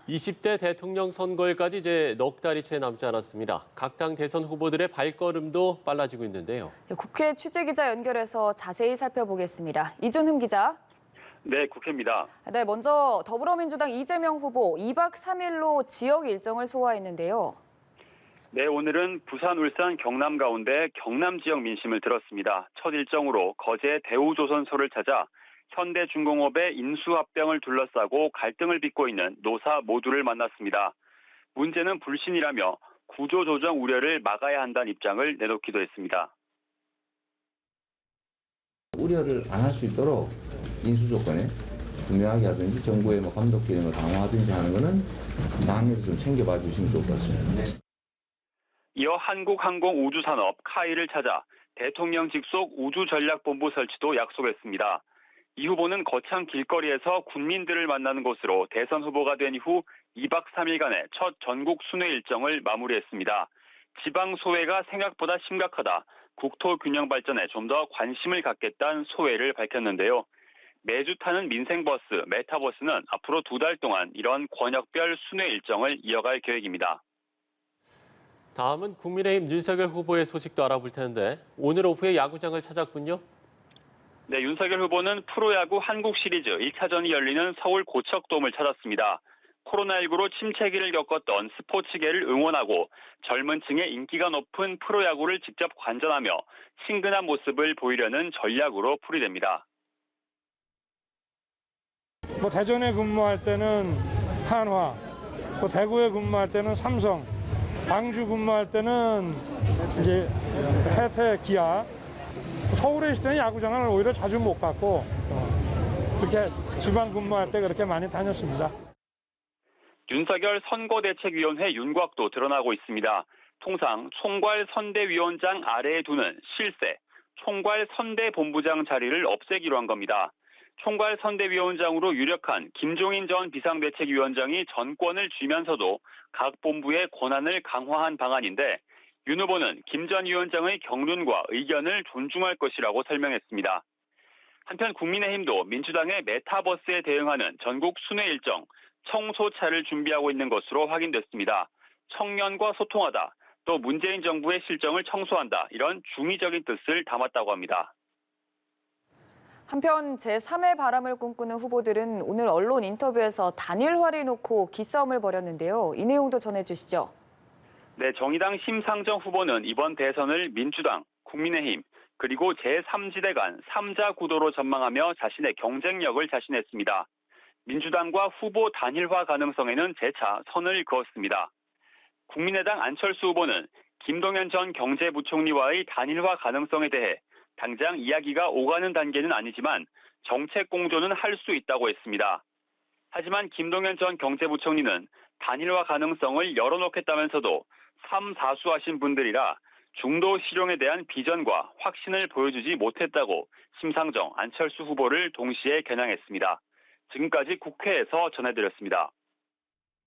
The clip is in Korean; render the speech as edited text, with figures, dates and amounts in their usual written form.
20대 대통령 선거일까지 이제 넉 달이 채 남지 않았습니다. 각 당 대선 후보들의 발걸음도 빨라지고 있는데요. 국회 취재기자 연결해서 자세히 살펴보겠습니다. 이준흠 기자. 네, 국회입니다. 네, 먼저 더불어민주당 이재명 후보 2박 3일로 지역 일정을 소화했는데요. 네, 오늘은 부산, 울산, 경남 가운데 경남 지역 민심을 들었습니다. 첫 일정으로 거제 대우조선소를 찾아 현대중공업의 인수합병을 둘러싸고 갈등을 빚고 있는 노사 모두를 만났습니다. 문제는 불신이라며 구조조정 우려를 막아야 한다는 입장을 내놓기도 했습니다. 우려를 안 할 수 있도록 인수 조건에 분명하게 하든지 정부의 감독 기능을 강화하든지 하는 거는 당에서 좀 챙겨봐 주시면 좋을 것 같습니다. 이어 한국항공우주산업 카이를 찾아 대통령 직속 우주전략본부 설치도 약속했습니다. 이 후보는 거창 길거리에서 군민들을 만나는 곳으로 대선 후보가 된 이후 2박 3일간의 첫 전국 순회 일정을 마무리했습니다. 지방 소외가 생각보다 심각하다. 국토 균형 발전에 좀 더 관심을 갖겠다는 소회를 밝혔는데요. 매주 타는 민생버스, 메타버스는 앞으로 2달 동안 이런 권역별 순회 일정을 이어갈 계획입니다. 다음은 국민의힘 윤석열 후보의 소식도 알아볼 텐데 오늘 오후에 야구장을 찾았군요. 네, 윤석열 후보는 프로야구 한국 시리즈 1차전이 열리는 서울 고척돔을 찾았습니다. 코로나19로 침체기를 겪었던 스포츠계를 응원하고 젊은 층의 인기가 높은 프로야구를 직접 관전하며 친근한 모습을 보이려는 전략으로 풀이됩니다. 대전에 근무할 때는 한화, 또 대구에 근무할 때는 삼성, 광주 근무할 때는 이제 해태, 기아, 서울에 있을 때는 야구장을 오히려 자주 못 갔고 그렇게 지방 근무할 때 그렇게 많이 다녔습니다. 윤석열 선거대책위원회 윤곽도 드러나고 있습니다. 통상 총괄 선대위원장 아래에 두는 실세, 총괄 선대본부장 자리를 없애기로 한 겁니다. 총괄 선대위원장으로 유력한 김종인 전 비상대책위원장이 전권을 쥐면서도 각 본부의 권한을 강화한 방안인데 윤 후보는 김 전 위원장의 경륜과 의견을 존중할 것이라고 설명했습니다. 한편 국민의힘도 민주당의 메타버스에 대응하는 전국 순회 일정, 청소차를 준비하고 있는 것으로 확인됐습니다. 청년과 소통하다, 또 문재인 정부의 실정을 청소한다, 이런 중의적인 뜻을 담았다고 합니다. 한편 제3의 바람을 꿈꾸는 후보들은 오늘 언론 인터뷰에서 단일화를 놓고 기싸움을 벌였는데요. 이 내용도 전해주시죠. 네, 정의당 심상정 후보는 이번 대선을 민주당, 국민의힘, 그리고 제3지대 간 3자 구도로 전망하며 자신의 경쟁력을 자신했습니다. 민주당과 후보 단일화 가능성에는 재차 선을 그었습니다. 국민의당 안철수 후보는 김동연 전 경제부총리와의 단일화 가능성에 대해 당장 이야기가 오가는 단계는 아니지만 정책 공조는 할 수 있다고 했습니다. 하지만 김동연 전 경제부총리는 단일화 가능성을 열어놓겠다면서도 3사수하신 분들이라 중도 실용에 대한 비전과 확신을 보여주지 못했다고 심상정, 안철수 후보를 동시에 겨냥했습니다. 지금까지 국회에서 전해드렸습니다.